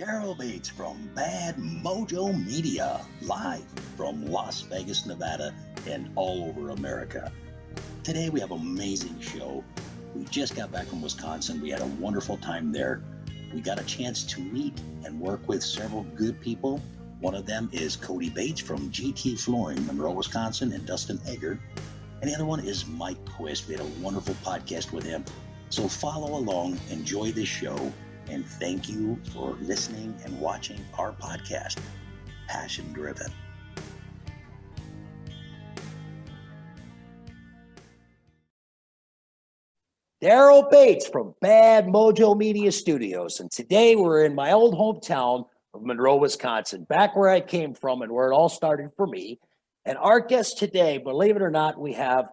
Daryl Bates from Bad Mojo Media, live from Las Vegas, Nevada, and all over America. Today we have an amazing show. We just got back from Wisconsin. We had a wonderful time there. We got a chance to meet and work with several good people. One of them is Cody Bates from GT Flooring, Monroe, Wisconsin, and Dustin Eggert. And the other one is Mike Quist. We had a wonderful podcast with him. So follow along, enjoy this show, and thank you for listening and watching our podcast, Passion Driven. Daryl Bates from Bad Mojo Media Studios. And today we're in my old hometown of Monroe, Wisconsin, back where I came from and where it all started for me. And our guest today, believe it or not, we have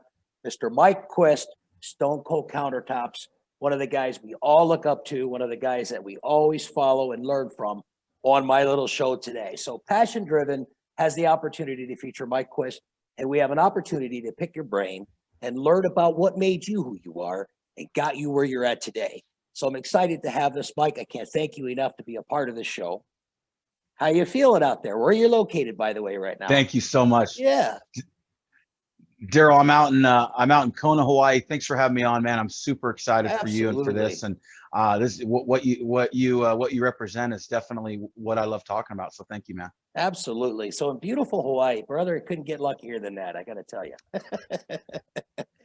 Mr. Mike Quist, Stone Cold Countertops, one of the guys we all look up to, one of the guys that we always follow and learn from on my little show today. So Passion Driven has the opportunity to feature Mike Quist, and we have an opportunity to pick your brain and learn about what made you who you are and got you where you're at today. So I'm excited to have this, Mike. I can't thank you enough to be a part of this show. How you feeling out there? Where are you located, by the way, right now? Thank you so much. Yeah. Daryl, I'm out in Kona, Hawaii. Thanks for having me on, man. I'm super excited for you and for this. And this what you represent is definitely what I love talking about. So thank you, man. Absolutely. So in beautiful Hawaii, brother, it couldn't get luckier than that, I got to tell you.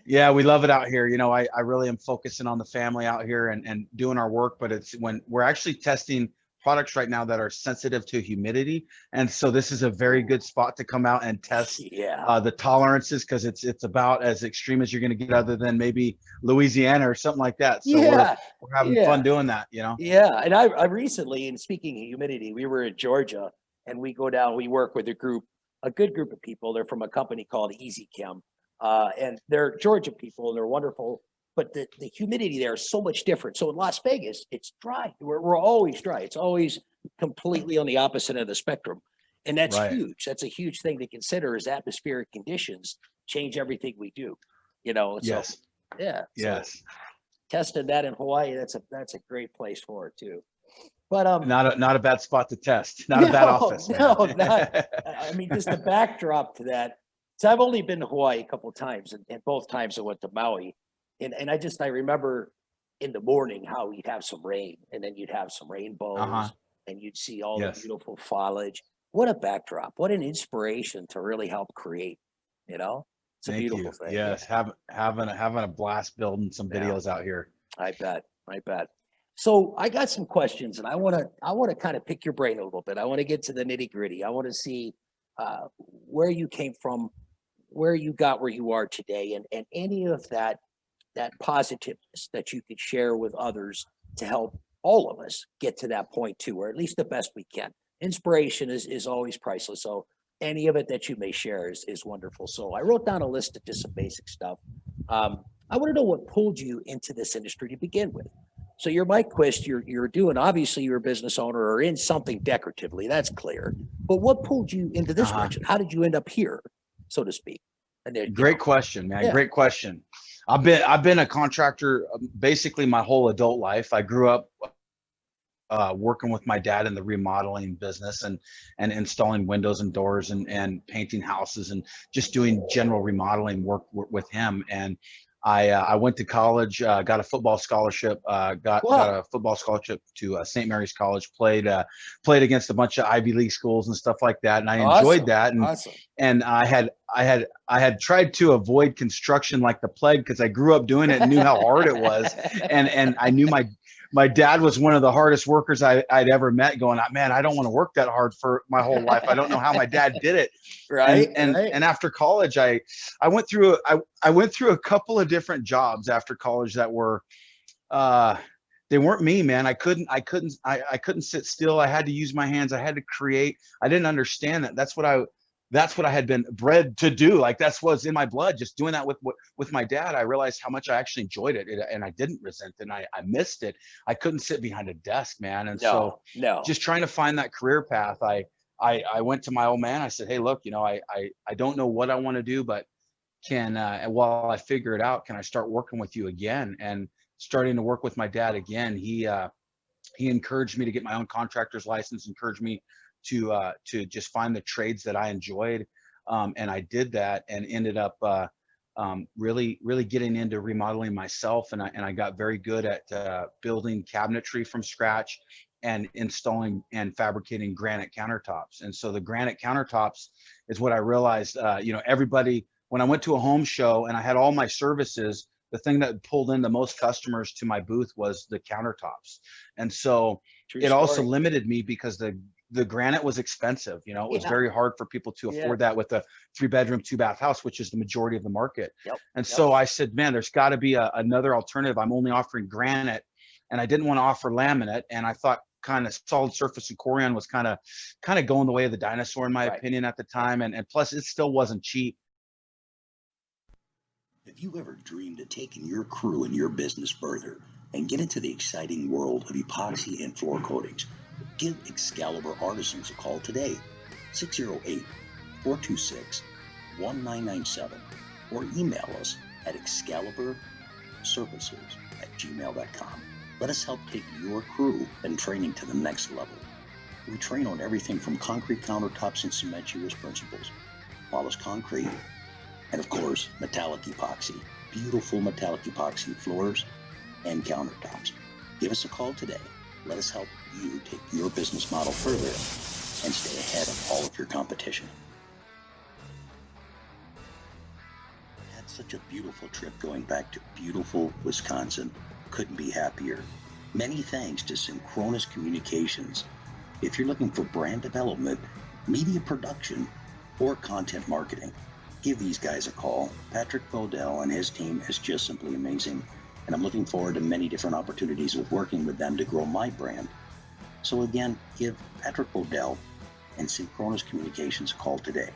Yeah, we love it out here. You know, I really am focusing on the family out here and doing our work, but it's when we're actually testing products right now that are sensitive to humidity, and so this is a very good spot to come out and test the tolerances, because it's about as extreme as you're going to get, other than maybe Louisiana or something like that. So we're having fun doing that, you know. And I recently, and speaking of humidity, we were in Georgia, and we go down, we work with a good group of people. They're from a company called Easy Chem, and they're Georgia people, and they're wonderful. But the humidity there is so much different. So in Las Vegas, it's dry. We're always dry. It's always completely on the opposite of the spectrum. And that's huge. That's a huge thing to consider, is atmospheric conditions change everything we do. You know, so, So testing that in Hawaii, that's a great place for it too. But not a bad spot to test. Not a bad office. No, not. I mean, just the backdrop to that. So I've only been to Hawaii a couple of times, and both times I went to Maui. And I remember in the morning how we'd have some rain, and then you'd have some rainbows, and you'd see all the beautiful foliage. What a backdrop! What an inspiration to really help create. You know, it's a beautiful thing. Yes, having a blast building some videos out here. I bet. So I got some questions, and I want to kind of pick your brain a little bit. I want to get to the nitty gritty. I want to see where you came from, where you got where you are today, and any of that positiveness that you could share with others to help all of us get to that point too, or at least the best we can. Inspiration is always priceless. So any of it that you may share is wonderful. So I wrote down a list of just some basic stuff. I want to know what pulled you into this industry to begin with. So you're Mike Quist, you're doing, obviously you're a business owner or in something decoratively, that's clear. But what pulled you into this direction? How did you end up here, so to speak? And then, Great question, man. Great question. I've been a contractor basically my whole adult life. I grew up working with my dad in the remodeling business and installing windows and doors and painting houses and just doing general remodeling work with him. And I went to college, got a football scholarship, got a football scholarship to St. Mary's College, played against a bunch of Ivy League schools and stuff like that. And I enjoyed that. And I had tried to avoid construction like the plague, because I grew up doing it and knew how hard it was. And I knew my dad was one of the hardest workers I'd ever met, going, man, I don't want to work that hard for my whole life. I don't know how my dad did it. And after college, I went through a couple of different jobs after college that were, they weren't me, man. I couldn't sit still. I had to use my hands. I had to create. I didn't understand that. That's what I had been bred to do. Like, that's what's in my blood. Just doing that with my dad, I realized how much I actually enjoyed it, and I didn't resent it. And I missed it. I couldn't sit behind a desk, man. And so just trying to find that career path, I went to my old man. I said, hey, look, I don't know what I want to do, but while I figure it out, can I start working with you again? And starting to work with my dad again, he he encouraged me to get my own contractor's license, encouraged me to just find the trades that I enjoyed. And I did that and ended up really getting into remodeling myself. And I got very good at building cabinetry from scratch and installing and fabricating granite countertops. And so the granite countertops is what I realized, everybody, when I went to a home show and I had all my services, the thing that pulled in the most customers to my booth was the countertops. And so True it also story. limited me because the granite was expensive. It was Yeah. very hard for people to afford that with a 3-bedroom, 2-bath house, which is the majority of the market. Yep. And so I said, man, there's got to be another alternative. I'm only offering granite, and I didn't want to offer laminate. And I thought kind of solid surface and Corian was kind of going the way of the dinosaur, in my opinion, at the time. And plus, it still wasn't cheap. Have you ever dreamed of taking your crew and your business further and get into the exciting world of epoxy and floor coatings? Give Excalibur Artisans a call today, 608-426-1997, or email us at excaliburservices@gmail.com. Let us help take your crew and training to the next level. We train on everything from concrete countertops and cementitious principles, polished concrete, and of course, metallic epoxy. Beautiful metallic epoxy floors and countertops. Give us a call today. Let us help you take your business model further and stay ahead of all of your competition. Had such a beautiful trip going back to beautiful Wisconsin. Couldn't be happier. Many thanks to Synchronous Communications. If you're looking for brand development, media production, or content marketing, give these guys a call. Patrick Bodell and his team is just simply amazing, and I'm looking forward to many different opportunities of working with them to grow my brand. So again, give Patrick Bodell and Synchronous Communications a call today.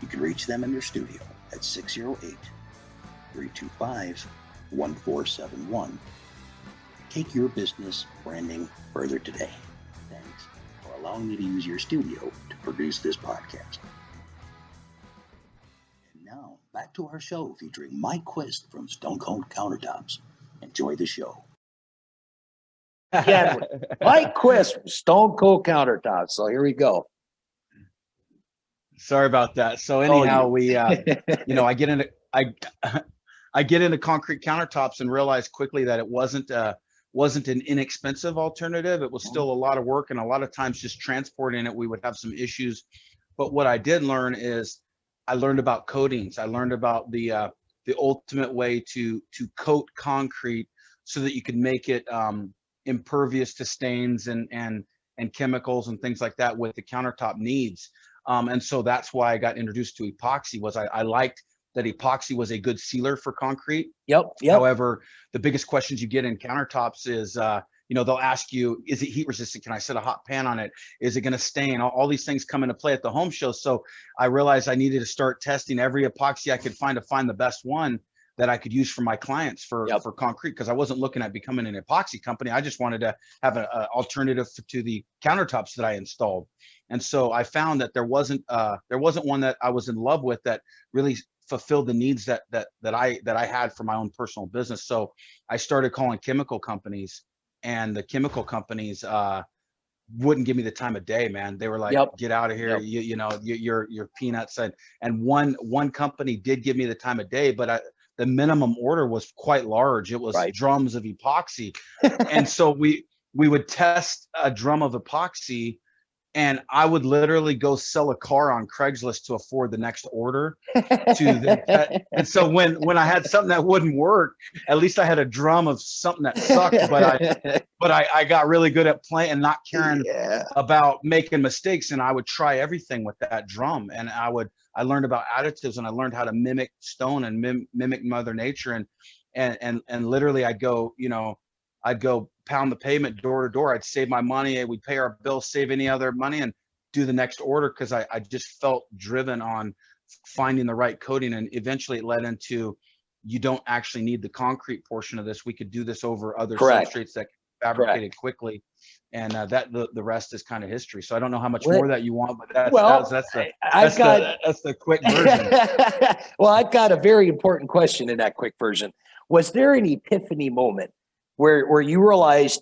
You can reach them in their studio at 608-325-1471. Take your business branding further today. Thanks for allowing me to use your studio to produce this podcast. Now, back to our show featuring Mike Quist from Stone Cold Countertops. Enjoy the show. Yeah, Mike Quist from Stone Cold Countertops. So here we go. Sorry about that. So anyhow, I get into I get into concrete countertops and realize quickly that it wasn't an inexpensive alternative. It was still a lot of work, and a lot of times just transporting it, we would have some issues. But what I did learn is I learned about coatings. I learned about the ultimate way to coat concrete so that you can make it impervious to stains and chemicals and things like that with the countertop needs. And so that's why I got introduced to epoxy. Was I liked that epoxy was a good sealer for concrete. Yep. However, the biggest questions you get in countertops is, they'll ask you, is it heat resistant? Can I set a hot pan on it? Is it going to stain? All these things come into play at the home show. So I realized I needed to start testing every epoxy I could find to find the best one that I could use for my clients for concrete, because I wasn't looking at becoming an epoxy company. I just wanted to have an alternative to the countertops that I installed. And so I found that there wasn't one that I was in love with that really fulfilled the needs that I had for my own personal business. So I started calling chemical companies, and the chemical companies wouldn't give me the time of day, man. They were like, get out of here. You're peanuts. And one company did give me the time of day, but the minimum order was quite large. It was drums of epoxy. And so we would test a drum of epoxy, and I would literally go sell a car on Craigslist to afford the next order and so when I had something that wouldn't work, at least I had a drum of something that sucked, but I got really good at playing and not caring about making mistakes. And I would try everything with that drum, and I learned about additives, and I learned how to mimic stone and mimic Mother Nature. And literally I'd go pound the pavement door to door. I'd save my money. We'd pay our bills, save any other money, and do the next order, because I just felt driven on finding the right coating. And eventually it led into, you don't actually need the concrete portion of this. We could do this over other substrates that can be fabricated quickly. And that the rest is kind of history. So I don't know how much more that you want, but that's the quick version. Well, I've got a very important question in that quick version. Was there an epiphany moment where you realized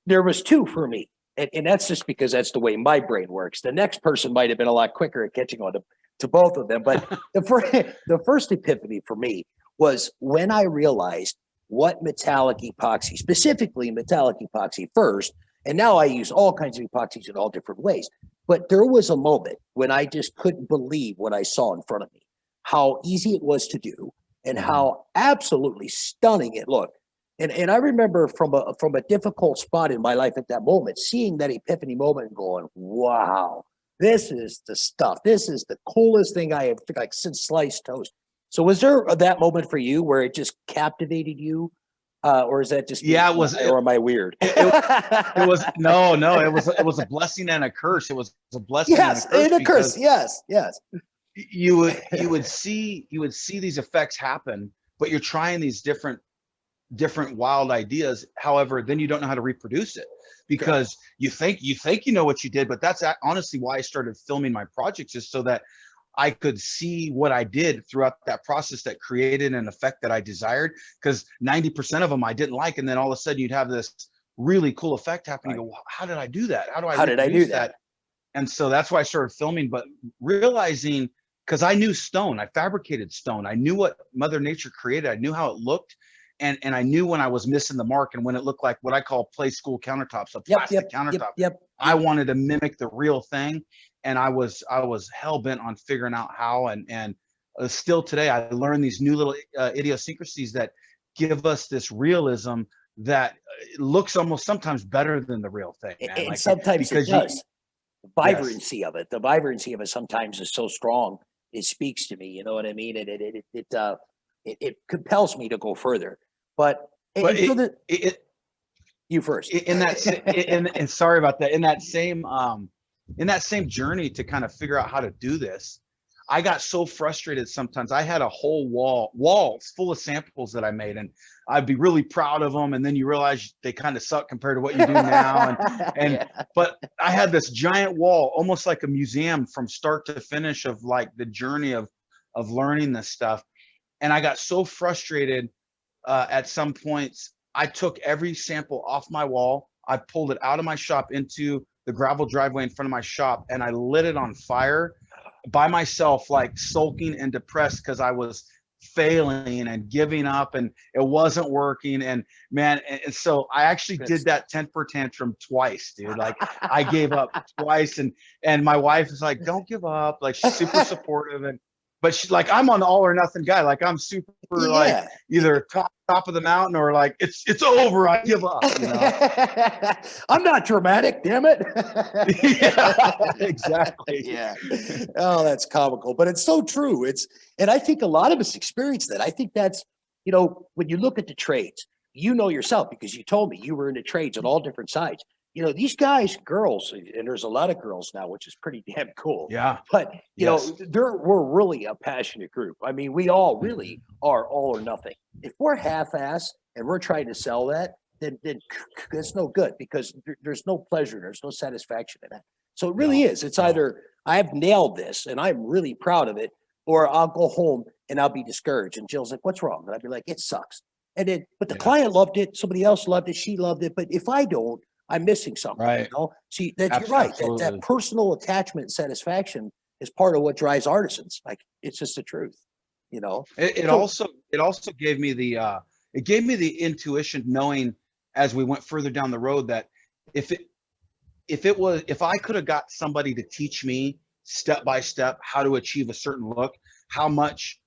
there was two for me. And that's just because that's the way my brain works. The next person might have been a lot quicker at catching on to both of them. But the first epiphany for me was when I realized what metallic epoxy, specifically metallic epoxy first, and now I use all kinds of epoxies in all different ways. But there was a moment when I just couldn't believe what I saw in front of me, how easy it was to do and how absolutely stunning it looked. And I remember from a difficult spot in my life at that moment, seeing that epiphany moment and going, wow, this is the stuff. This is the coolest thing I have like since sliced toast. So was there that moment for you where it just captivated you? Or is that just Yeah, it was. or am I weird? It was no. It was a blessing and a curse. It was a blessing Yes, and a curse. Yes. You would see these effects happen, but you're trying these different wild ideas. However, then you don't know how to reproduce it because you think you know what you did, but that's honestly why I started filming my projects, is so that I could see what I did throughout that process that created an effect that I desired, because 90% of them I didn't like. And then all of a sudden you'd have this really cool effect happen. You go, well, how did I do that? How did I do that? And so that's why I started filming, but realizing, because I knew stone, I fabricated stone. I knew what Mother Nature created. I knew how it looked. And I knew when I was missing the mark and when it looked like what I call play school countertops, a plastic countertop. I wanted to mimic the real thing. And I was hell bent on figuring out how, and still today, I learn these new little idiosyncrasies that give us this realism that looks almost sometimes better than the real thing, man. And like, sometimes it does. The vibrancy of it sometimes is so strong. It speaks to me. You know what I mean? It compels me to go further. But you first. And sorry about that. In that same journey to kind of figure out how to do this, I got so frustrated sometimes. I had a whole walls full of samples that I made, and I'd be really proud of them. And then you realize they kind of suck compared to what you do now. But I had this giant wall, almost like a museum from start to finish of like the journey of learning this stuff. And I got so frustrated at some points. I took every sample off my wall. I pulled it out of my shop into the gravel driveway in front of my shop, and I lit it on fire by myself, like sulking and depressed because I was failing and giving up and it wasn't working. And man, and so I actually did that temper tantrum twice, dude. Like I gave up twice, and my wife is like, don't give up. Like she's super supportive, but she's like, I'm on the all or nothing guy. Like I'm super like either top of the mountain or like it's over. I give up. You know? I'm not dramatic, damn it. Yeah, exactly. Yeah. Oh, that's comical, but it's so true. And I think a lot of us experience that. I think that's, when you look at the trades, yourself, because you told me you were into trades on all different sides. These guys, girls, and there's a lot of girls now, which is pretty damn cool. Yeah. But, we're really a passionate group. I mean, we all really are all or nothing. If we're half-ass and we're trying to sell that, then it's no good because there's no pleasure. There's no satisfaction in that. So it really is. It's either I've nailed this and I'm really proud of it, or I'll go home and I'll be discouraged. And Jill's like, what's wrong? And I'd be like, it sucks. And then, but the client loved it. Somebody else loved it. She loved it. But if I don't, I'm missing something. Right. See, you're right. That personal attachment and satisfaction is part of what drives artisans. Like it's just the truth, It also gave me the intuition, knowing as we went further down the road that if I could have got somebody to teach me step by step how to achieve a certain look, how much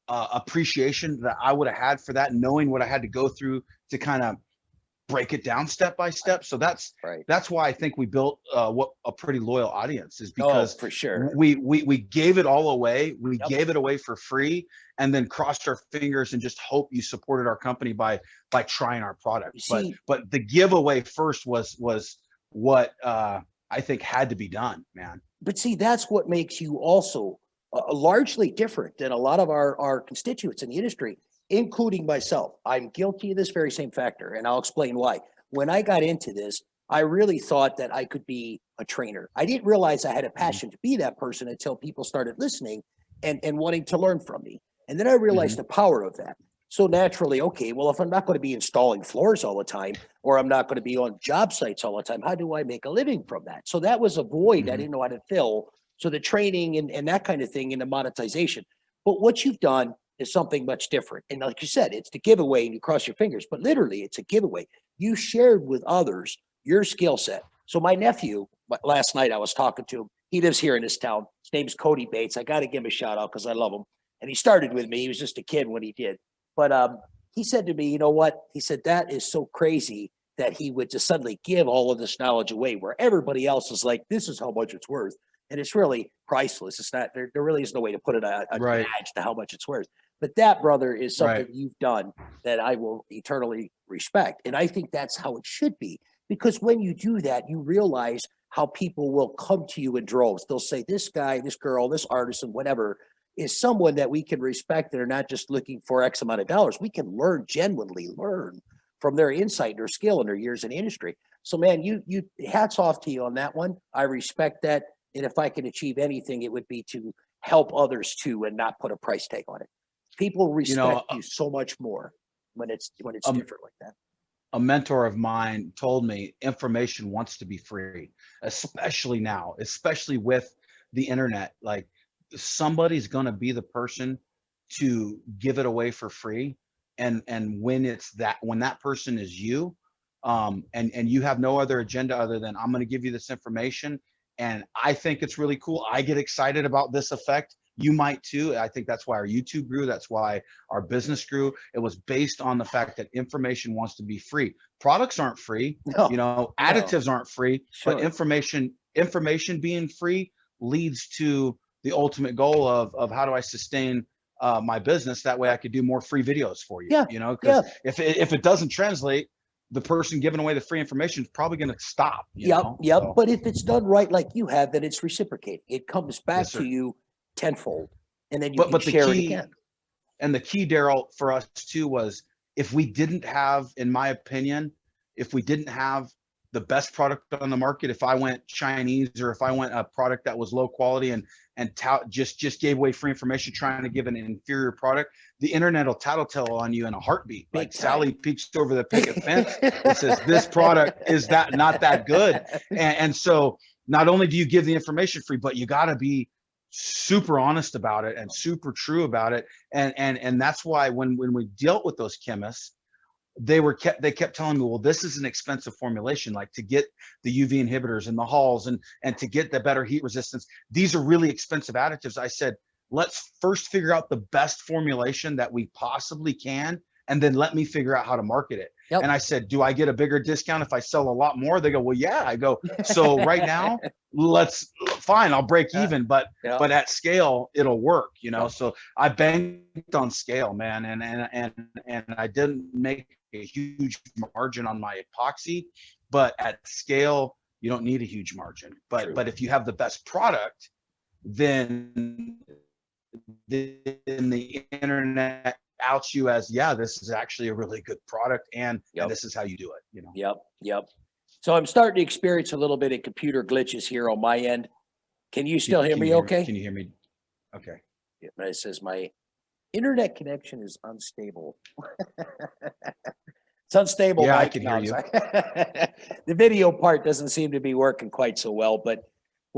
appreciation that I would have had for that, knowing what I had to go through to kind of break it down step by step. So that's why I think we built what a pretty loyal audience is, because for sure we gave it all away. We gave it away for free, and then crossed our fingers and just hope you supported our company by trying our product. But the giveaway first was what I think had to be done, man. But see, that's what makes you also largely different than a lot of our constituents in the industry, including myself. I'm guilty of this very same factor, and I'll explain why. When I got into this, I really thought that I could be a trainer. I didn't realize I had a passion to be that person until people started listening and wanting to learn from me. And then I realized the power of that. So naturally, okay, well, if I'm not going to be installing floors all the time, or I'm not going to be on job sites all the time, how do I make a living from that? So that was a void I Mhm. didn't know how to fill. So the training and that kind of thing and the monetization. But what you've done is something much different. And like you said, it's the giveaway and you cross your fingers, but literally it's a giveaway. You shared with others your skill set. So my nephew, last night I was talking to him. He lives here in this town. His name's Cody Bates. I got to give him a shout out because I love him. And he started with me. He was just a kid when he did. But he said to me, you know what? He said, that is so crazy that he would just suddenly give all of this knowledge away where everybody else is like, this is how much it's worth. And it's really priceless. It's not, there really is no way to put a Right. badge to how much it's worth. But that, brother, is something Right. you've done that I will eternally respect. And I think that's how it should be. Because when you do that, you realize how people will come to you in droves. They'll say, this guy, this girl, this artisan, whatever, is someone that we can respect and are not just looking for X amount of dollars. We can genuinely learn from their insight, their skill, and their years in the industry. So, man, you hats off to you on that one. I respect that. And if I could achieve anything, it would be to help others too and not put a price tag on it. People respect you so much more when it's different like that. A mentor of mine told me information wants to be free, especially now, especially with the internet. Like, somebody's going to be the person to give it away for free. And when that person is you, and you have no other agenda other than, I'm going to give you this information. And I think it's really cool. I get excited about this effect. You might too. I think that's why our YouTube grew. That's why our business grew. It was based on the fact that information wants to be free. Products aren't free. No, Additives aren't free, Sure. but information being free leads to the ultimate goal of how do I sustain my business? That way I could do more free videos for you. Yeah, Because if it doesn't translate, the person giving away the free information is probably going to stop. Yep. So, But if it's done right, like you have, then it's reciprocating. It comes back yes, to sir. you tenfold, and then you can But the share it key, again. and the key, Daryl, for us too, was if we didn't have, in my opinion, if we didn't have the best product on the market, if I went Chinese or if I went a product that was low quality and just gave away free information trying to give an inferior product, the internet will tattletale on you in a heartbeat. Big Like time. Sally peeks over the picket fence and says, this product is not that good. And so not only do you give the information free, but you got to be super honest about it and super true about it. And that's why when we dealt with those chemists, they kept telling me, well, this is an expensive formulation, like to get the UV inhibitors and the halls and to get the better heat resistance. These are really expensive additives. I said, let's first figure out the best formulation that we possibly can, and then let me figure out how to market it. Yep. And I said, do I get a bigger discount if I sell a lot more? They go, well, yeah. I go, so right now, fine, I'll break even, but at scale, it'll work, So I banked on scale, man. And I didn't make a huge margin on my epoxy, but at scale, you don't need a huge margin. But if you have the best product, then the internet outs you as, yeah, this is actually a really good product, and this is how you do it. Yep. So I'm starting to experience a little bit of computer glitches here on my end. Can you still hear me okay? Can you hear me? Okay. Yeah, it says my internet connection is unstable. It's unstable. Yeah, I Mike. can No, hear I'm you. sorry. The video part doesn't seem to be working quite so well, but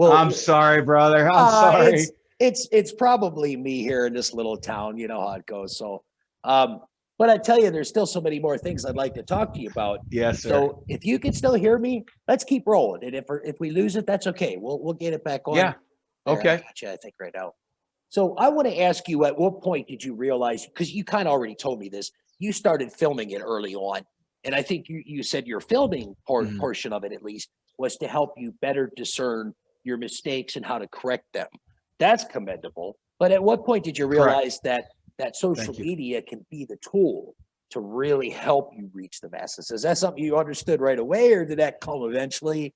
I'm sorry, brother. I'm sorry. It's probably me here in this little town. You know how it goes. So, but I tell you, there's still so many more things I'd like to talk to you about. Yes, sir. So if you can still hear me, let's keep rolling. And if we lose it, that's okay. We'll get it back on. Yeah. There, Okay. I gotcha, I think right now. So I want to ask you, at what point did you realize, because you kind of already told me this, you started filming it early on. And I think you said your filming portion of it, at least, was to help you better discern your mistakes and how to correct them. That's commendable. But at what point did you realize that social media can be the tool to really help you reach the masses? Is that something you understood right away, or did that come eventually?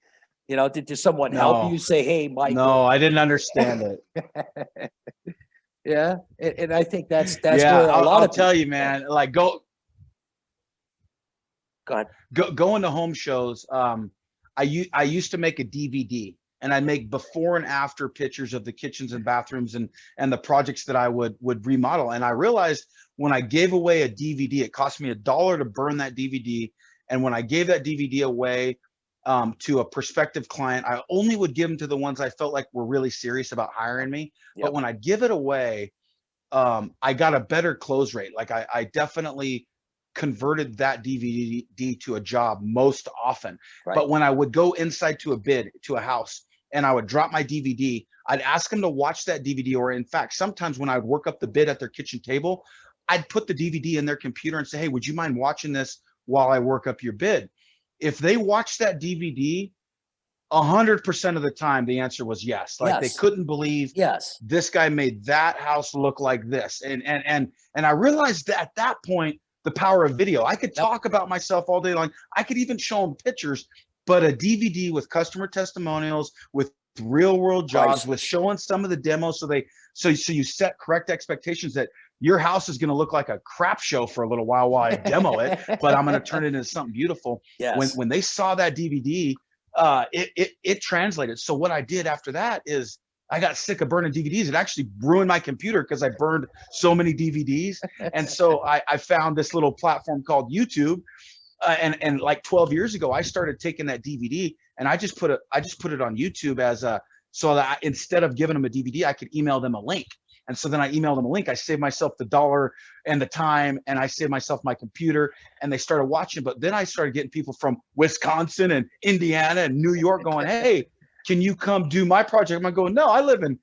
Did someone help you say, hey, Mike? No, I didn't understand it. Yeah. And I think that's where I'll tell you, man, like go ahead. Going to home shows. I used to make a DVD, and I'd make before and after pictures of the kitchens and bathrooms and the projects that I would remodel. And I realized when I gave away a DVD, it cost me $1 to burn that DVD. And when I gave that DVD away to a prospective client, I only would give them to the ones I felt like were really serious about hiring me. Yep. But when I give it away, I got a better close rate. Like I definitely converted that DVD to a job most often. Right. But when I would go inside to a bid, to a house, and I would drop my DVD, I'd ask them to watch that DVD. Or in fact, sometimes when I would work up the bid at their kitchen table, I'd put the DVD in their computer and say, hey, would you mind watching this while I work up your bid? If they watched that DVD, 100% of the time, the answer was yes. Like Yes. they couldn't believe Yes. this guy made that house look like this. And I realized that at that point, the power of video. I could talk about myself all day long. I could even show them pictures, but a DVD with customer testimonials, with real world jobs, with showing some of the demos, so you set correct expectations that your house is going to look like a crap show for a little while I demo it, but I'm going to turn it into something beautiful. Yes. When they saw that DVD, it translated. So what I did after that is I got sick of burning DVDs. It actually ruined my computer because I burned so many DVDs. And so I found this little platform called YouTube. And like 12 years ago, I started taking that DVD and I just put it on YouTube as so that instead of giving them a DVD, I could email them a link. And so then I emailed them a link. I saved myself the $1 and the time, and I saved myself my computer, and they started watching. But then I started getting people from Wisconsin and Indiana and New York going, hey, can you come do my project? I'm going, no, I live in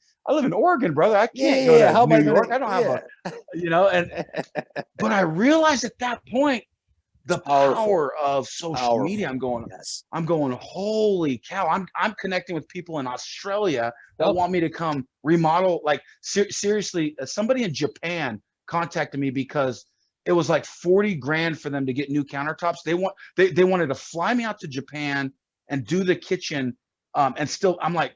Oregon, brother. I can't go to New York. I don't have but I realized at that point, the power of social media. I'm going, holy cow. I'm connecting with people in Australia that want me to come remodel. Like seriously, somebody in Japan contacted me because it was like 40 grand for them to get new countertops. They wanted to fly me out to Japan and do the kitchen. And still, I'm like,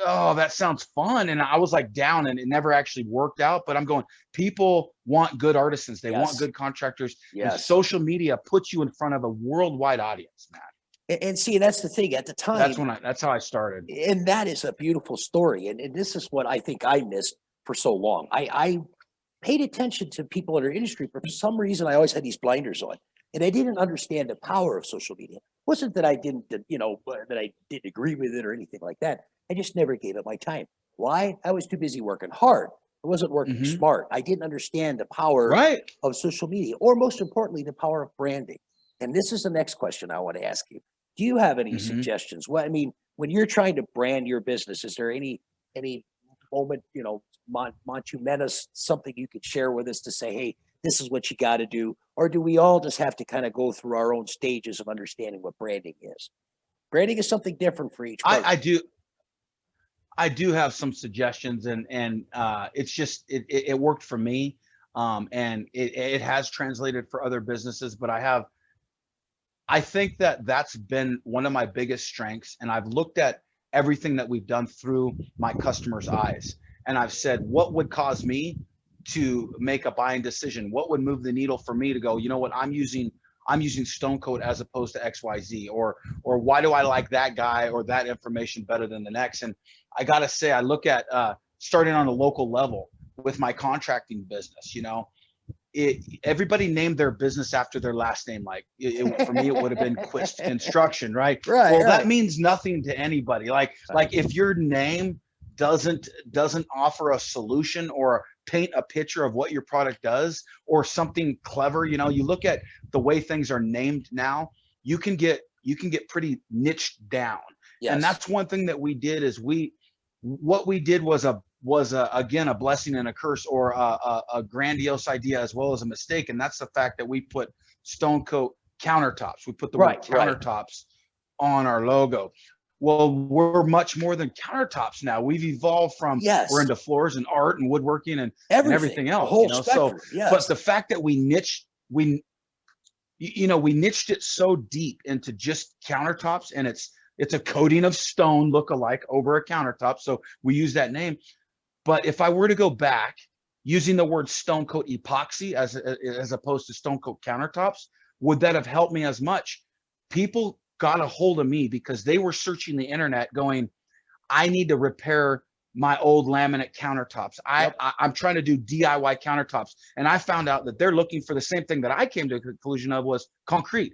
oh, that sounds fun. And I was like down, and it never actually worked out. But I'm going, people want good artisans. They want good contractors. And social media puts you in front of a worldwide audience, man. And see, that's the thing at the time. That's how I started. And that is a beautiful story. And this is what I think I missed for so long. I paid attention to people in our industry, but for some reason I always had these blinders on. And I didn't understand the power of social media. It wasn't that I didn't, that I didn't agree with it or anything like that. I just never gave it my time. Why? I was too busy working hard. I wasn't working smart. I didn't understand the power of social media, or most importantly, the power of branding. And this is the next question I want to ask you. Do you have any suggestions? Well, I mean, when you're trying to brand your business, is there any moment, monumentous, something you could share with us to say, hey, this is what you got to do? Or do we all just have to kind of go through our own stages of understanding what branding is? Branding is something different for each person. I do have some suggestions, and it's just it worked for me, and it has translated for other businesses. But I think that's been one of my biggest strengths, and I've looked at everything that we've done through my customers' eyes, and I've said, what would cause me to make a buying decision? What would move the needle for me to go, you know what, I'm using Stone Coat as opposed to XYZ, or why do I like that guy or that information better than the next? And I got to say, I look at starting on a local level with my contracting business, everybody named their business after their last name. Like for me, it would have been Quist Construction, right? That means nothing to anybody. Like if your name doesn't offer a solution or paint a picture of what your product does or something clever, you look at the way things are named now, you can get pretty niched down. And that's one thing that we did is what we did was again a blessing and a curse, or a grandiose idea as well as a mistake. And that's the fact that we put Stone Coat countertops. We put the word countertops on our logo. Well, we're much more than countertops now. We've evolved from we're into floors and art and woodworking and everything else. But the fact that we niched it so deep into just countertops, and it's a coating of stone look-alike over a countertop. So we use that name. But if I were to go back using the word Stone Coat epoxy as opposed to Stone Coat countertops, would that have helped me as much? People got a hold of me because they were searching the internet going, I need to repair my old laminate countertops. I'm trying to do DIY countertops. And I found out that they're looking for the same thing that I came to a conclusion of was concrete.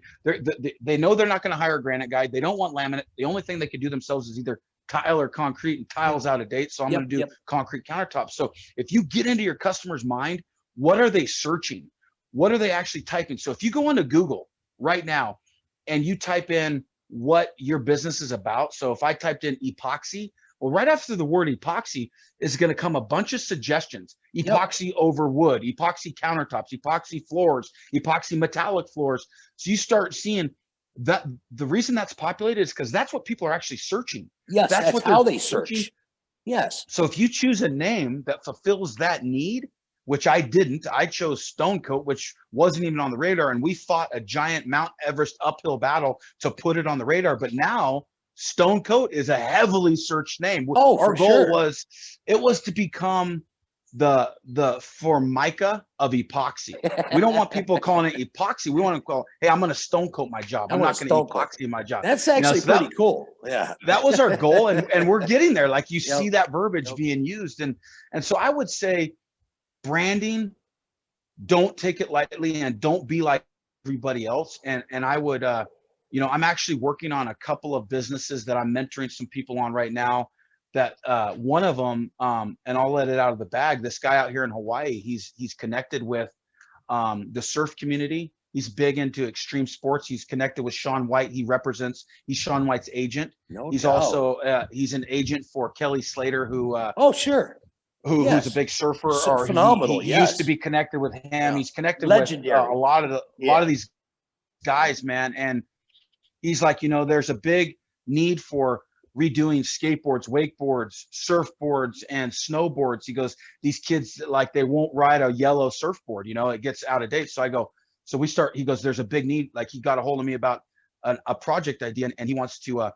They know they're not going to hire a granite guy. They don't want laminate. The only thing they could do themselves is either tile or concrete, and tile's out of date. So I'm going to do concrete countertops. So if you get into your customer's mind, what are they searching? What are they actually typing? So if you go into Google right now and you type in what your business is about. So if I typed in epoxy, well, right after the word epoxy is going to come a bunch of suggestions. Epoxy over wood, epoxy countertops, epoxy floors, epoxy metallic floors. So you start seeing that the reason that's populated is because that's what people are actually searching. Yes, that's what how they search. Yes. So if you choose a name that fulfills that need, which I didn't, I chose Stone Coat, which wasn't even on the radar. And we fought a giant Mount Everest uphill battle to put it on the radar. But now Stone Coat is a heavily searched name. Oh, our goal was, it was to become the Formica of epoxy. We don't want people calling it epoxy. We want to call, hey, I'm going to Stone Coat my job. I'm not going to epoxy my job. That's actually pretty cool. Yeah. That was our goal. And we're getting there. Like you see that verbiage being used. And so I would say, branding, don't take it lightly and don't be like everybody else. And I would, I'm actually working on a couple of businesses that I'm mentoring some people on right now that one of them, and I'll let it out of the bag. This guy out here in Hawaii, he's connected with the surf community. He's big into extreme sports. He's connected with Shaun White. He's Shaun White's agent. He's also, he's an agent for Kelly Slater, who, who's a big surfer, or phenomenal. He used to be connected with him. Yeah. He's connected Legendary. With a lot of these guys, man. And he's like, there's a big need for redoing skateboards, wakeboards, surfboards, and snowboards. He goes, these kids, like, they won't ride a yellow surfboard, it gets out of date. So I go, he goes, there's a big need. Like, he got a hold of me about a project idea, and he wants to,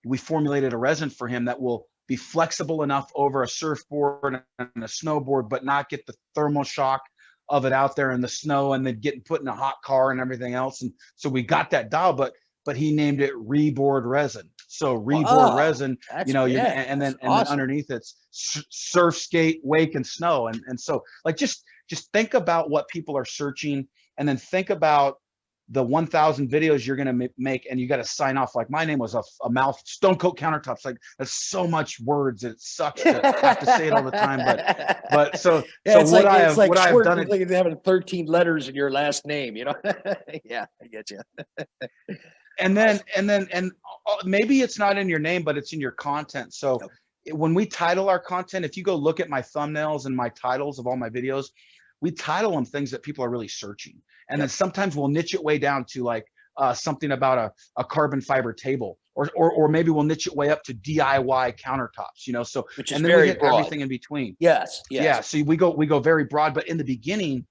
we formulated a resin for him that will be flexible enough over a surfboard and a snowboard, but not get the thermal shock of it out there in the snow and then getting put in a hot car and everything else. And so we got that dial, but he named it Reboard Resin. So Reboard Resin, and then underneath it's surf, skate, wake, and snow. And so, like, just think about what people are searching, and then think about the 1,000 videos you're going to make, and you got to sign off. Like, my name was a mouth, Stone Coat Countertops. Like, that's so much words. It sucks to have to say it all the time. But so what I have done, it's like having 13 letters in your last name, Yeah, I get you. And then maybe it's not in your name, but it's in your content. So when we title our content, if you go look at my thumbnails and my titles of all my videos, we title them things that people are really searching. And then sometimes we'll niche it way down to like something about a carbon fiber table, or maybe we'll niche it way up to DIY countertops, so, which is and then very we hit broad. Everything in between. Yes. Yeah. So we go very broad, but in the beginning,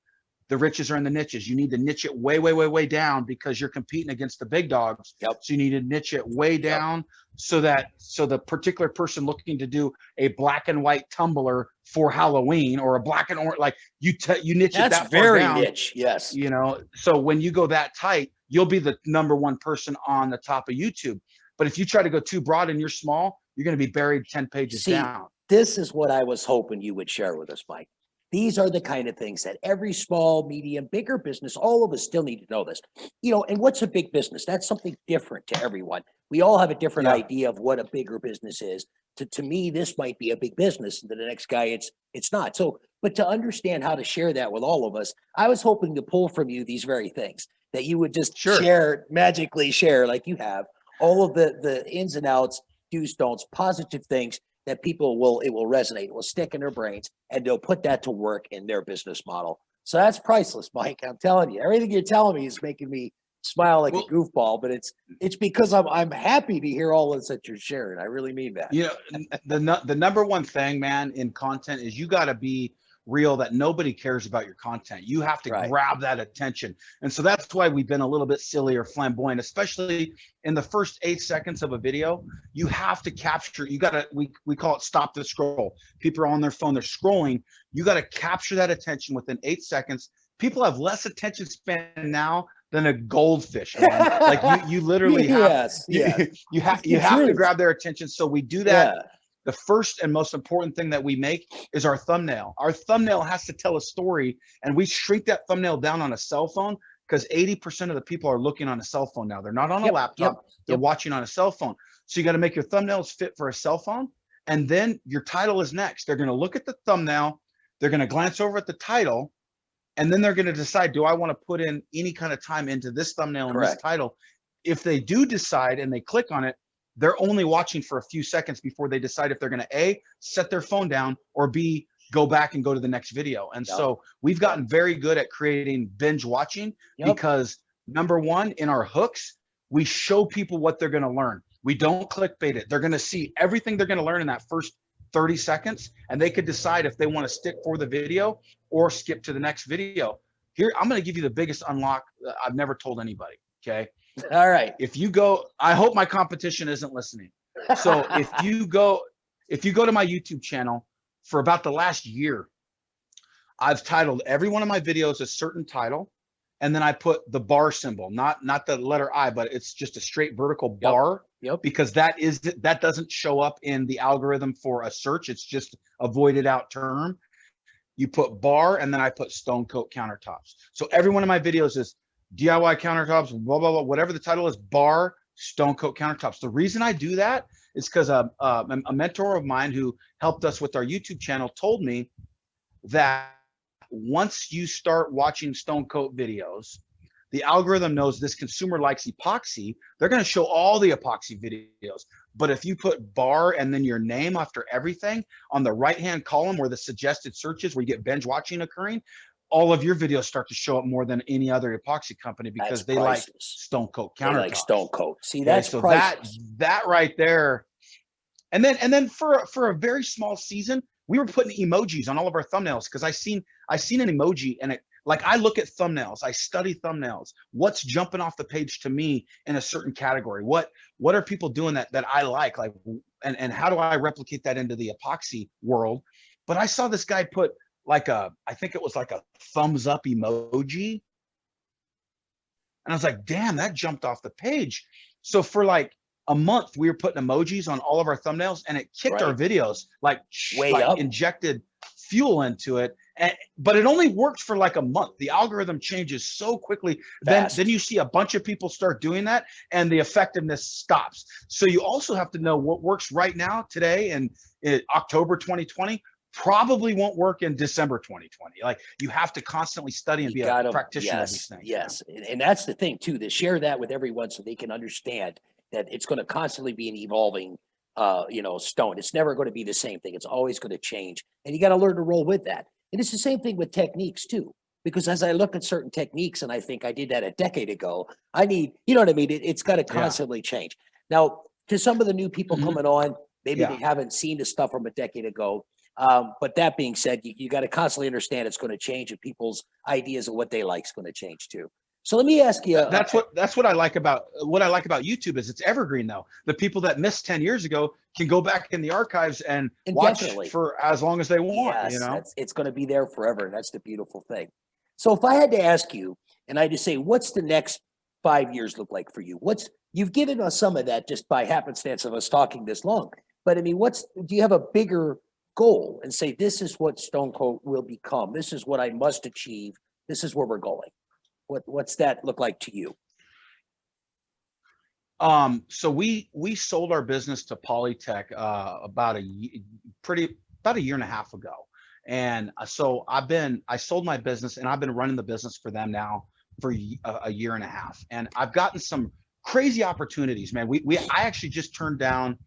the riches are in the niches. You need to niche it way down because you're competing against the big dogs. Yep. So you need to niche it way down so the particular person looking to do a black and white tumbler for Halloween, or a black and orange, like you niche it that far very down. Niche. Yes. So when you go that tight, you'll be the number one person on the top of YouTube. But if you try to go too broad and you're small, you're going to be buried 10 pages down. This is what I was hoping you would share with us, Mike. These are the kind of things that every small, medium, bigger business, all of us still need to know this. And what's a big business? That's something different to everyone. We all have a different idea of what a bigger business is. To me, this might be a big business. And to the next guy, it's not. So, but to understand how to share that with all of us, I was hoping to pull from you these very things that you would just magically share, like you have, all of the ins and outs, do's, don'ts, positive things that it will resonate, it will stick in their brains, and they'll put that to work in their business model. So that's priceless, Mike. I'm telling you, everything you're telling me is making me smile like a goofball, but it's because I'm happy to hear all this that you're sharing. I really mean that. The number one thing, man, in content is you got to be real, that nobody cares about your content. You have to grab that attention. And so that's why we've been a little bit silly or flamboyant, especially in the first 8 seconds of a video. You have to capture, we call it stop the scroll. People are on their phone, they're scrolling. You got to capture that attention within 8 seconds. People have less attention span now than a goldfish, man. Like you literally have, you have to grab their attention. So we do that. the first and most important thing that we make is our thumbnail. Our thumbnail has to tell a story, and we shrink that thumbnail down on a cell phone because 80% of the people are looking on a cell phone now. They're not on a laptop, they're watching on a cell phone. So you got to make your thumbnails fit for a cell phone. And then your title is next. They're going to look at the thumbnail, they're going to glance over at the title, and then they're going to decide, do I want to put in any kind of time into this thumbnail and this title? If they do decide and they click on it, they're only watching for a few seconds before they decide if they're going to A, set their phone down, or B, go back and go to the next video. And so we've gotten very good at creating binge watching because number one, in our hooks, we show people what they're going to learn. We don't clickbait it. They're going to see everything they're going to learn in that first 30 seconds, and they could decide if they want to stick for the video or skip to the next video. Here, I'm going to give you the biggest unlock I've never told anybody. Okay. All right. If you go, I hope my competition isn't listening. So if you go to my YouTube channel for about the last year, I've titled every one of my videos a certain title. And then I put the bar symbol, not the letter I, but it's just a straight vertical bar, because that doesn't show up in the algorithm for a search. It's just a voided out term. You put bar, and then I put Stone Coat Countertops. So every one of my videos is DIY countertops, blah, blah, blah, whatever the title is, bar, Stone Coat Countertops. The reason I do that is because a mentor of mine who helped us with our YouTube channel told me that once you start watching Stone Coat videos, the algorithm knows this consumer likes epoxy. They're going to show all the epoxy videos. But if you put bar and then your name after everything on the right-hand column where the suggested searches where you get binge watching occurring, all of your videos start to show up more than any other epoxy company because they like Stone Coat countertops. They like Stone Coat. See, that's so priceless. that right there. And then for a very small season, we were putting emojis on all of our thumbnails because I seen an emoji, and it, like, I look at thumbnails, I study thumbnails. What's jumping off the page to me in a certain category? What are people doing that I like, and how do I replicate that into the epoxy world? But I saw this guy put I think it was like a thumbs up emoji. And I was like, damn, that jumped off the page. So for like a month, we were putting emojis on all of our thumbnails, and it kicked our videos like injected fuel into it. But it only worked for like a month. The algorithm changes so quickly. Then you see a bunch of people start doing that, and the effectiveness stops. So you also have to know what works right now, today, and in October 2020, probably won't work in December 2020. Like, you have to constantly study and be a practitioner of these things. Yes. And that's the thing too, to share that with everyone so they can understand that it's going to constantly be an evolving, stone. It's never going to be the same thing. It's always going to change. And you got to learn to roll with that. And it's the same thing with techniques too, because as I look at certain techniques and I think I did that a decade ago, I need, you know what I mean? It's got to constantly change. Now, to some of the new people coming on, maybe they haven't seen the stuff from a decade ago. But that being said, you got to constantly understand it's going to change, and people's ideas of what they like is going to change too. So let me ask you. That's what I like about YouTube is it's evergreen though. The people that missed 10 years ago can go back in the archives and watch for as long as they want. Yes, it's going to be there forever, and that's the beautiful thing. So if I had to ask you, and I just say, what's the next 5 years look like for you? You've given us some of that just by happenstance of us talking this long. But I mean, do you have a bigger goal and say, this is what Stone Coat will become? This is what I must achieve. This is where we're going. What's that look like to you? So we sold our business to Polytech about a year and a half ago. And so I sold my business, and I've been running the business for them now for a year and a half. And I've gotten some crazy opportunities, man. I actually just turned down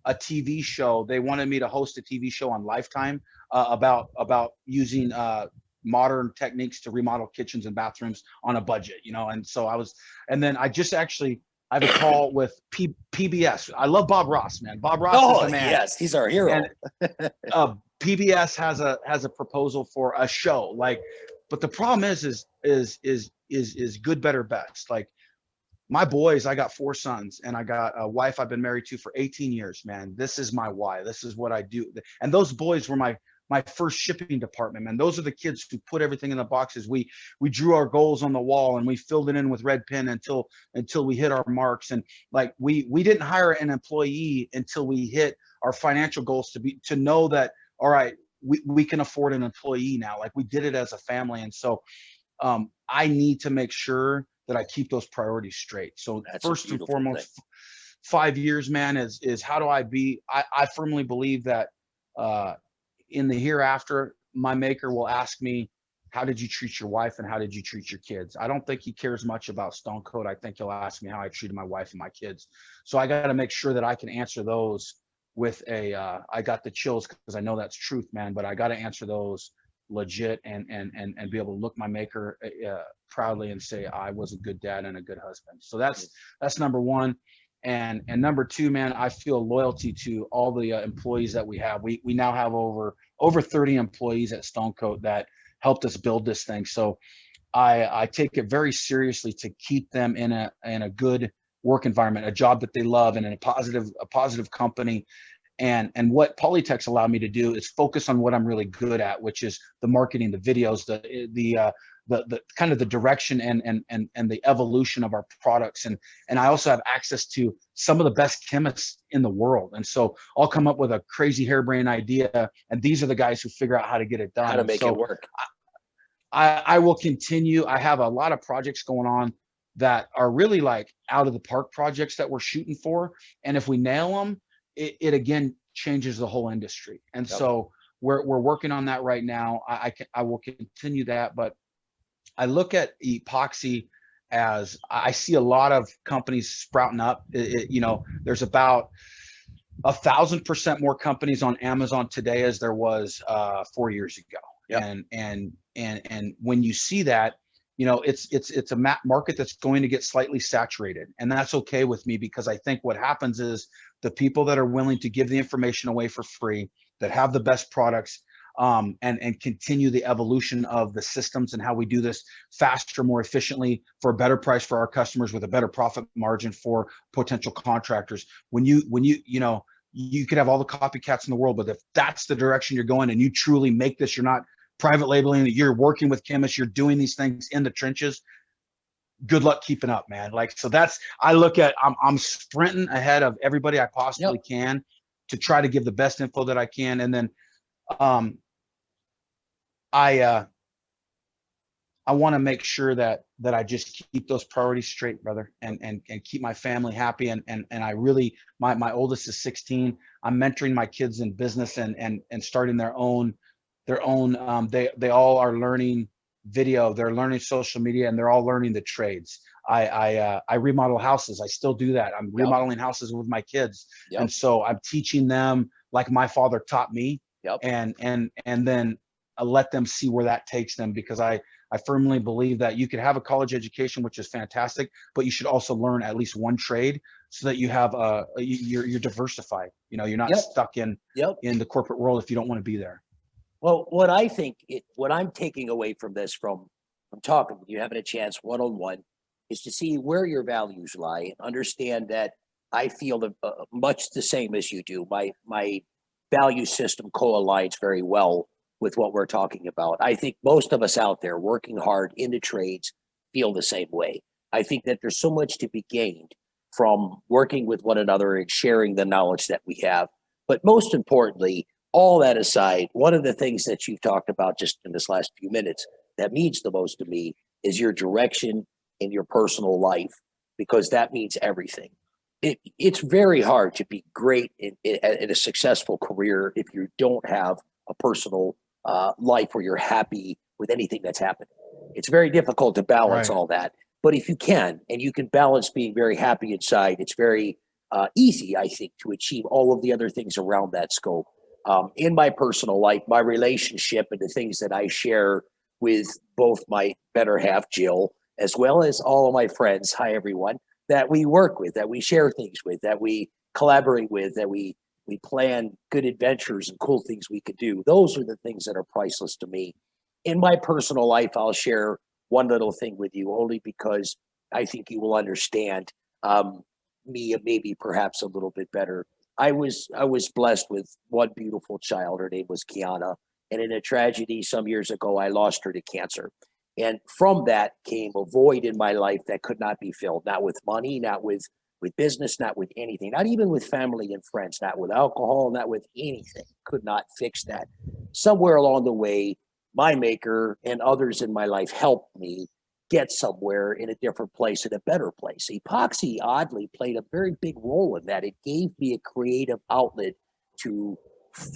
a TV show. They wanted me to host a TV show on Lifetime about using modern techniques to remodel kitchens and bathrooms on a budget, and so then I have a call with PBS. I love Bob Ross, man. Bob Ross is the man. Yes, he's our hero. And, PBS has a proposal for a show, but the problem is good, better, best. Like, my boys, I got 4 sons, and I got a wife I've been married to for 18 years, man. This is my why. This is what I do. And those boys were my first shipping department, man. Those are the kids who put everything in the boxes. We drew our goals on the wall, and we filled it in with red pen until we hit our marks. And like, we didn't hire an employee until we hit our financial goals to know that, all right, we can afford an employee now. Like we did it as a family. And so I need to make sure that I keep those priorities straight. So That's a first and beautiful thing. foremost, 5 years, man, is how do I firmly believe that in the hereafter, my maker will ask me, how did you treat your wife and how did you treat your kids? I don't think he cares much about Stone Cold. I think he'll ask me how I treated my wife and my kids. So I got to make sure that I can answer those with I got the chills because I know that's truth, man, but I got to answer those legit and be able to look my maker proudly and say I was a good dad and a good husband. So that's number one. And number two, man, I feel loyalty to all the employees that we have. We now have over 30 employees at Stone Coat that helped us build this thing. So I take it very seriously to keep them in a good work environment, a job that they love, and in a positive company. And what Polytech's allowed me to do is focus on what I'm really good at, which is the marketing, the videos, the kind of the direction and the evolution of our products. And I also have access to some of the best chemists in the world. And so I'll come up with a crazy harebrained idea, and these are the guys who figure out how to get it done. How to make it work. I will continue. I have a lot of projects going on that are really like out of the park projects that we're shooting for. And if we nail them, it again changes the whole industry. And so we're working on that right now. I will continue that, but I look at epoxy as I see a lot of companies sprouting up. There's about 1,000% more companies on Amazon today as there was 4 years ago. Yep. And when you see that, it's a market that's going to get slightly saturated, and that's okay with me, because I think what happens is the people that are willing to give the information away for free, that have the best products, and continue the evolution of the systems and how we do this faster, more efficiently, for a better price for our customers, with a better profit margin for potential contractors. When you could have all the copycats in the world, but if that's the direction you're going and you truly make this, you're not private labeling, that you're working with chemists, you're doing these things in the trenches, good luck keeping up, man. Like, so I look at, I'm sprinting ahead of everybody I possibly can to try to give the best info that I can. And then I want to make sure that I just keep those priorities straight, brother, and keep my family happy. And I really, my oldest is 16. I'm mentoring my kids in business and starting their own, they all are learning video, they're learning social media, and they're all learning the trades. I remodel houses. I still do that. I'm remodeling houses with my kids. And so I'm teaching them like my father taught me. And then I let them see where that takes them, because I firmly believe that you could have a college education, which is fantastic, but you should also learn at least one trade so that you have you're diversified. You're not stuck in the corporate world if you don't want to be there. Well, what I'm taking away from this, from talking with you, having a chance one-on-one, is to see where your values lie and understand that I feel much the same as you do. My value system co-aligns very well with what we're talking about. I think most of us out there working hard in the trades feel the same way. I think that there's so much to be gained from working with one another and sharing the knowledge that we have. But most importantly, all that aside, one of the things that you've talked about just in this last few minutes that means the most to me is your direction in your personal life, because that means everything. It's very hard to be great in a successful career if you don't have a personal life where you're happy with anything that's happening. It's very difficult to balance all that. But if you can, and you can balance being very happy inside, it's very easy, I think, to achieve all of the other things around that scope. In my personal life, my relationship and the things that I share with both my better half, Jill, as well as all of my friends, hi everyone, that we work with, that we share things with, that we collaborate with, that we plan good adventures and cool things we could do. Those are the things that are priceless to me. In my personal life, I'll share one little thing with you, only because I think you will understand me maybe perhaps a little bit better. I was blessed with one beautiful child. Her name was Kiana. And in a tragedy some years ago, I lost her to cancer. And from that came a void in my life that could not be filled, not with money, not with with business, not with anything, not even with family and friends, not with alcohol, not with anything. Could not fix that. Somewhere along the way, my maker and others in my life helped me get somewhere in a different place, in a better place. Epoxy, oddly, played a very big role in that. It gave me a creative outlet to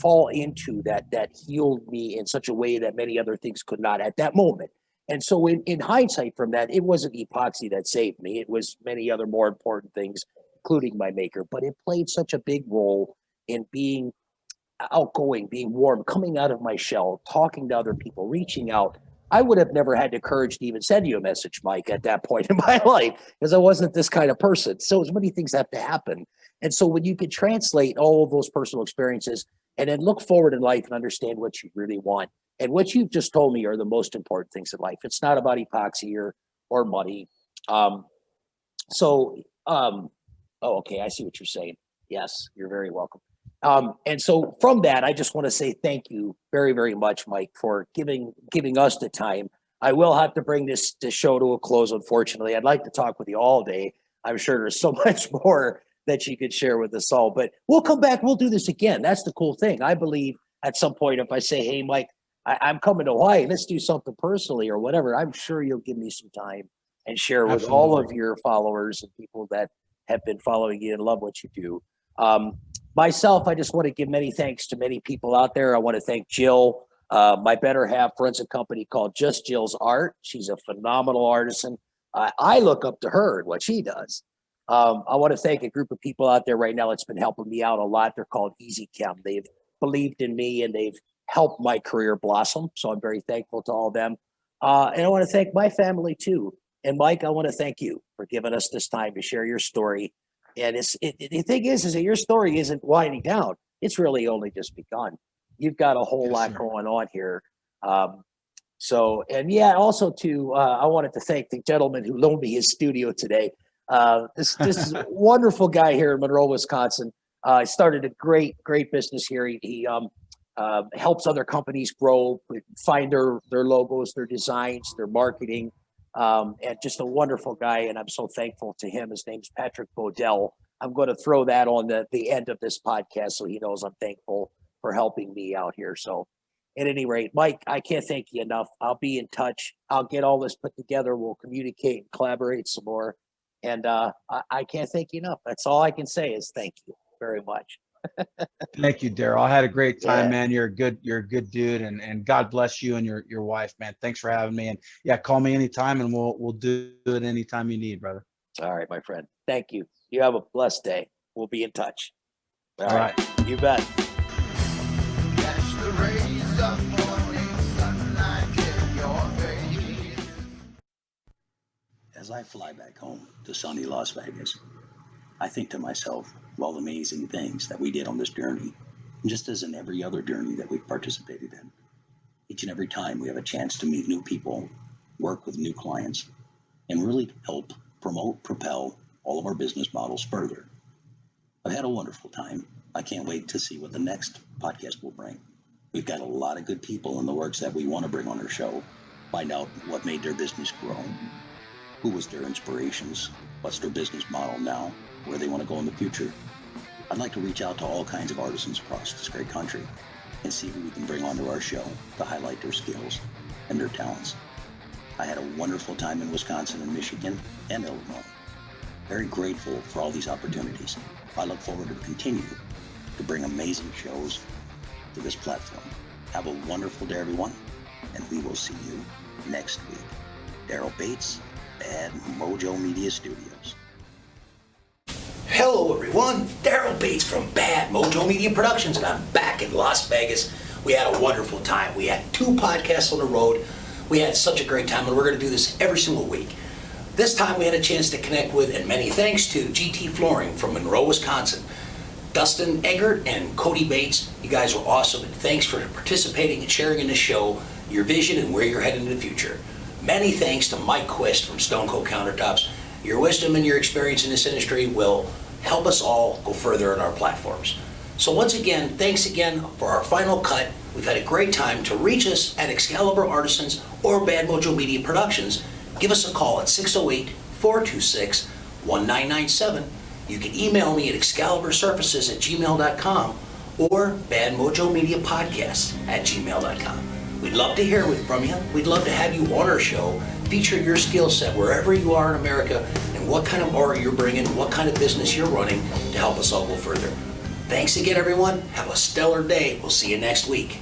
fall into that healed me in such a way that many other things could not at that moment. And so in hindsight from that, it wasn't epoxy that saved me. It was many other more important things, including my maker. But it played such a big role in being outgoing, being warm, coming out of my shell, talking to other people, reaching out. I would have never had the courage to even send you a message, Mike, at that point in my life, because I wasn't this kind of person. So as many things have to happen. And so when you could translate all of those personal experiences and then look forward in life and understand what you really want, and what you've just told me are the most important things in life. It's not about epoxy or money. Oh, okay, I see what you're saying. Yes, you're very welcome. And so from that, I just want to say thank you very, very much, Mike, for giving us the time. I will have to bring this show to a close, unfortunately. I'd like to talk with you all day. I'm sure there's so much more that you could share with us all, but we'll come back. We'll do this again. That's the cool thing. I believe at some point, if I say, hey, Mike, I'm coming to Hawaii, let's do something personally or whatever, I'm sure you'll give me some time and share with all of your followers and people that have been following you and love what you do. Myself, I just want to give many thanks to many people out there. I want to thank Jill, my better half, runs a company called Just Jill's Art. She's a phenomenal artisan. I look up to her and what she does. I want to thank a group of people out there right now that's been helping me out a lot. They're called Easy Chem. They've believed in me and they've helped my career blossom. So I'm very thankful to all of them. And I want to thank my family too. And Mike, I want to thank you for giving us this time to share your story. And the thing is that your story isn't winding down. It's really only just begun. You've got a whole lot going on here. And yeah, also too, I wanted to thank the gentleman who loaned me his studio today. This is a wonderful guy here in Monroe, Wisconsin. He started a great business here. He helps other companies grow, find their logos, their designs, their marketing, and just a wonderful guy. And I'm so thankful to him. His name's Patrick Bodell. I'm going to throw that on the end of this podcast so he knows I'm thankful for helping me out here. So at any rate, Mike, I can't thank you enough. I'll be in touch. I'll get all this put together. We'll communicate and collaborate some more. And I can't thank you enough. That's all I can say is thank you very much. Thank you, Daryl. I had a great time, Yeah. man. You're a good dude, and God bless you and your wife, man. Thanks for having me. And yeah, call me anytime and we'll do it anytime you need, brother. All right, my friend. Thank you. You have a blessed day. We'll be in touch. All right. You bet. Catch the rays of morning sunlight in your face. As I fly back home to sunny Las Vegas, I think to myself of all the amazing things that we did on this journey, just as in every other journey that we've participated in. Each and every time we have a chance to meet new people, work with new clients, and really help promote, propel all of our business models further. I've had a wonderful time. I can't wait to see what the next podcast will bring. We've got a lot of good people in the works that we want to bring on our show, find out what made their business grow, who was their inspirations, what's their business model now, where they want to go in the future. I'd like to reach out to all kinds of artisans across this great country and see who we can bring onto our show to highlight their skills and their talents. I had a wonderful time in Wisconsin and Michigan and Illinois. Very grateful for all these opportunities. I look forward to continue to bring amazing shows to this platform. Have a wonderful day, everyone, and we will see you next week. Daryl Bates, Bad Mojo Media Studios. Hello everyone, Daryl Bates from Bad Mojo Media Productions, and I'm back in Las Vegas. We had a wonderful time. We had 2 podcasts on the road. We had such a great time, and we're going to do this every single week. This time we had a chance to connect with, and many thanks to GT Flooring from Monroe, Wisconsin. Dustin Eggert and Cody Bates, you guys were awesome, and thanks for participating and sharing in the show, your vision and where you're heading in the future. Many thanks to Mike Quist from Stone Cold Countertops. Your wisdom and your experience in this industry will help us all go further in our platforms. So once again, thanks again for our final cut. We've had a great time. To reach us at Excalibur Artisans or Bad Mojo Media Productions, give us a call at 608-426-1997. You can email me at excalibursurfaces@gmail.com or badmojomediapodcast@gmail.com. We'd love to hear from you. We'd love to have you on our show, feature your skill set wherever you are in America, and what kind of aura you're bringing, what kind of business you're running to help us all go further. Thanks again, everyone. Have a stellar day. We'll see you next week.